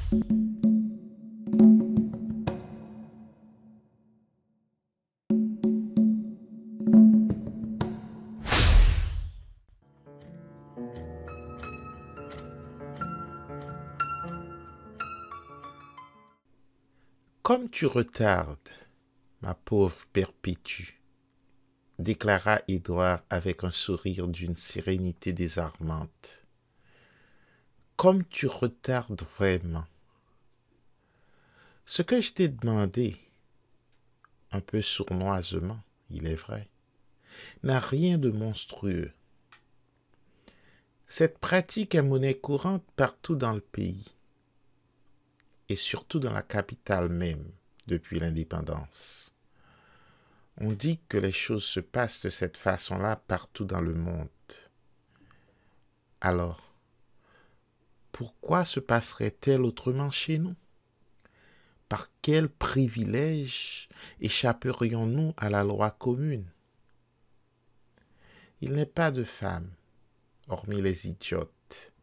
Comme tu retardes, ma pauvre Perpétue, déclara Édouard avec un sourire d'une sérénité désarmante. Comme tu retardes vraiment. Ce que je t'ai demandé, un peu sournoisement, il est vrai, n'a rien de monstrueux. Cette pratique est monnaie courante partout dans le pays, et surtout dans la capitale même, depuis l'indépendance. On dit que les choses se passent de cette façon-là partout dans le monde. Alors, pourquoi se passerait-elle autrement chez nous? Par quel privilège échapperions-nous à la loi commune? Il n'est pas de femme, hormis les idiotes,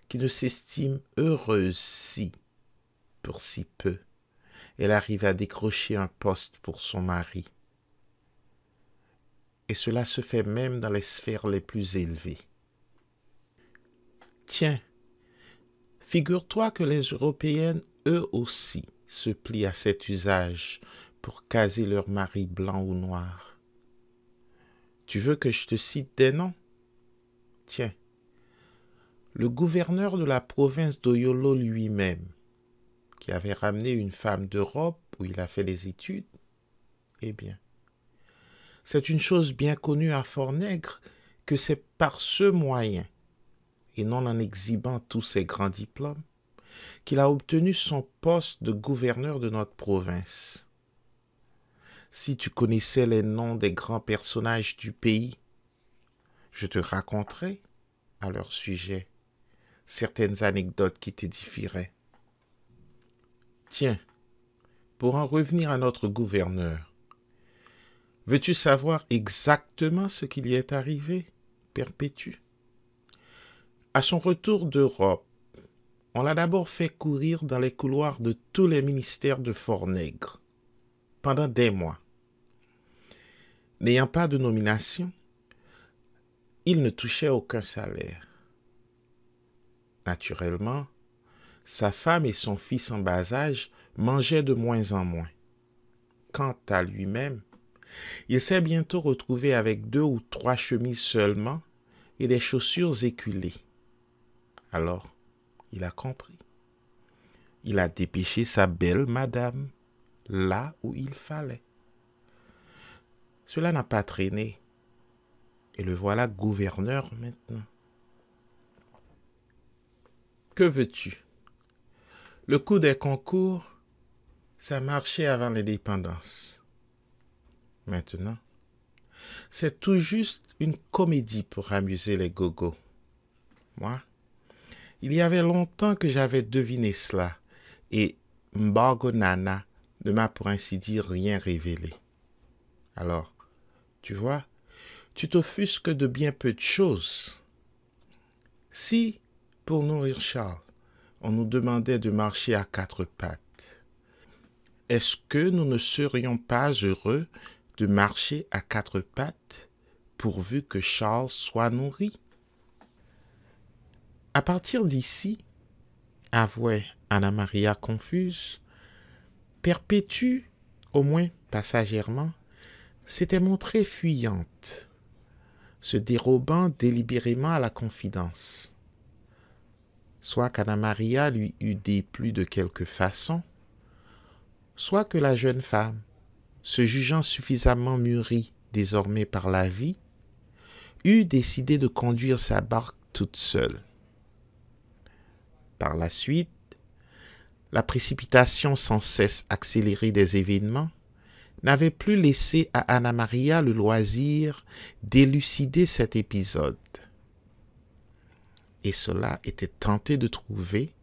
qui ne s'estiment heureuses si, pour si peu, elle arrive à décrocher un poste pour son mari. Et cela se fait même dans les sphères les plus élevées. Tiens, figure-toi que les Européennes, eux aussi, se plient à cet usage pour caser leur mari blanc ou noir. Tu veux que je te cite des noms? Tiens, le gouverneur de la province d'Oyolo lui-même, qui avait ramené une femme d'Europe où il a fait des études, eh bien, c'est une chose bien connue à Fort-Nègre que c'est par ce moyen, et non en exhibant tous ses grands diplômes, qu'il a obtenu son poste de gouverneur de notre province. Si tu connaissais les noms des grands personnages du pays, je te raconterais, à leur sujet, certaines anecdotes qui t'édifieraient. Tiens, pour en revenir à notre gouverneur, veux-tu savoir exactement ce qui lui est arrivé, Perpétue? À son retour d'Europe, on l'a d'abord fait courir dans les couloirs de tous les ministères de Fort-Nègre, pendant des mois. N'ayant pas de nomination, il ne touchait aucun salaire. Naturellement, sa femme et son fils en bas âge mangeaient de moins en moins. Quant à lui-même, il s'est bientôt retrouvé avec 2 ou 3 chemises seulement et des chaussures éculées. Alors, il a compris. Il a dépêché sa belle madame là où il fallait. Cela n'a pas traîné. Et le voilà gouverneur maintenant. Que veux-tu? Le coup des concours, ça marchait avant l'indépendance. Maintenant, c'est tout juste une comédie pour amuser les gogos. Moi, il y avait longtemps que j'avais deviné cela, et Mbargo Nana ne m'a pour ainsi dire rien révélé. Alors, tu vois, tu t'offusques de bien peu de choses. Si, pour nourrir Charles, on nous demandait de marcher à 4 pattes, est-ce que nous ne serions pas heureux de marcher à 4 pattes pourvu que Charles soit nourri? À partir d'ici, avouait Anna-Maria confuse, Perpétue, au moins passagèrement, s'était montrée fuyante, se dérobant délibérément à la confidence. Soit qu'Anna-Maria lui eût déplu de quelque façon, soit que la jeune femme, se jugeant suffisamment mûrie désormais par la vie, eût décidé de conduire sa barque toute seule. Par la suite, la précipitation sans cesse accélérée des événements n'avait plus laissé à Anna-Maria le loisir d'élucider cet épisode. Et cela était tenté de trouver,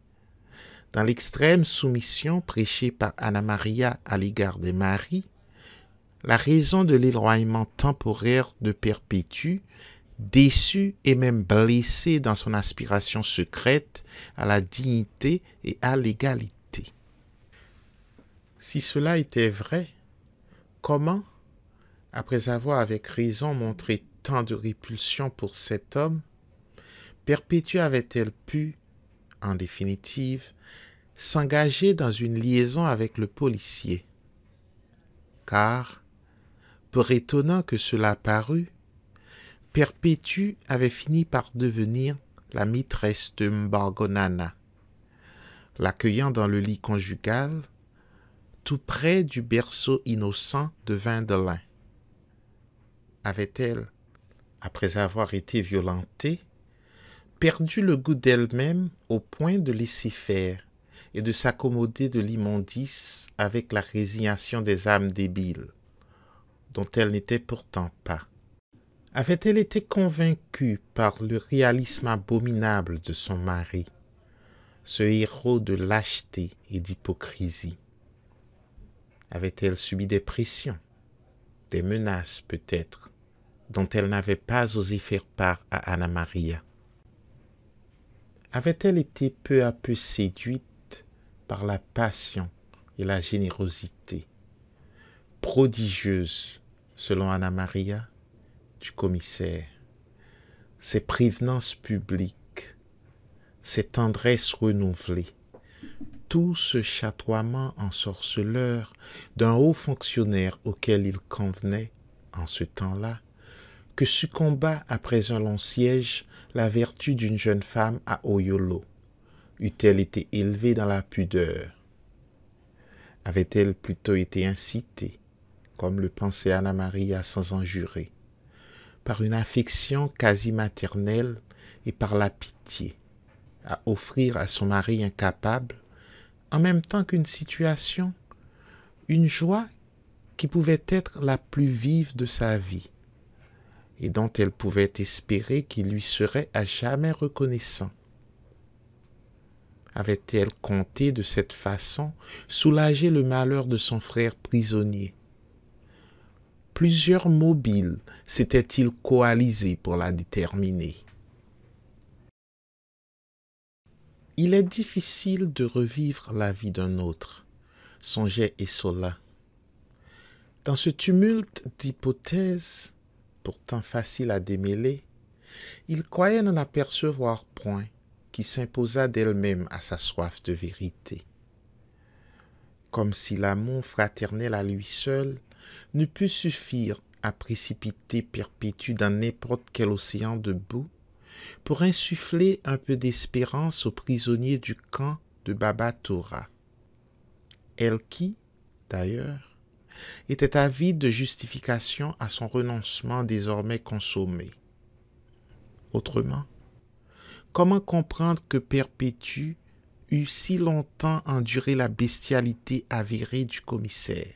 dans l'extrême soumission prêchée par Anna-Maria à l'égard des maris, la raison de l'éloignement temporaire de Perpétue déçu et même blessé dans son aspiration secrète à la dignité et à l'égalité. Si cela était vrai, comment, après avoir avec raison montré tant de répulsion pour cet homme, Perpétue avait-elle pu, en définitive, s'engager dans une liaison avec le policier? Car, pour étonnant que cela parût, Perpétue avait fini par devenir la maîtresse de Mbargonana, l'accueillant dans le lit conjugal, tout près du berceau innocent de Vindelin. Avait-elle, après avoir été violentée, perdu le goût d'elle-même au point de laisser faire et de s'accommoder de l'immondice avec la résignation des âmes débiles, dont elle n'était pourtant pas? Avait-elle été convaincue par le réalisme abominable de son mari, ce héros de lâcheté et d'hypocrisie? Avait-elle subi des pressions, des menaces peut-être, dont elle n'avait pas osé faire part à Anna Maria? Avait-elle été peu à peu séduite par la passion et la générosité, prodigieuse, selon Anna Maria, du commissaire, ses prévenances publiques, ses tendresses renouvelées, tout ce chatoiement ensorceleur d'un haut fonctionnaire auquel il convenait, en ce temps-là, que succomba après un long siège la vertu d'une jeune femme à Oyolo, eût-elle été élevée dans la pudeur? Avait-elle plutôt été incitée, comme le pensait Anna Maria sans en jurer, par une affection quasi maternelle et par la pitié, à offrir à son mari incapable, en même temps qu'une situation, une joie qui pouvait être la plus vive de sa vie, et dont elle pouvait espérer qu'il lui serait à jamais reconnaissant? Avait-elle compté de cette façon soulager le malheur de son frère prisonnier? Plusieurs mobiles s'étaient-ils coalisés pour la déterminer? Il est difficile de revivre la vie d'un autre, songeait Isola. Dans ce tumulte d'hypothèses, pourtant facile à démêler, il croyait n'en apercevoir point qui s'imposa d'elle-même à sa soif de vérité. Comme si l'amour fraternel à lui seul ne put suffire à précipiter Perpétue dans n'importe quel océan de boue, pour insuffler un peu d'espérance aux prisonniers du camp de Baba Tora. Elle qui, d'ailleurs, était avide de justification à son renoncement désormais consommé. Autrement, comment comprendre que Perpétue eût si longtemps enduré la bestialité avérée du commissaire?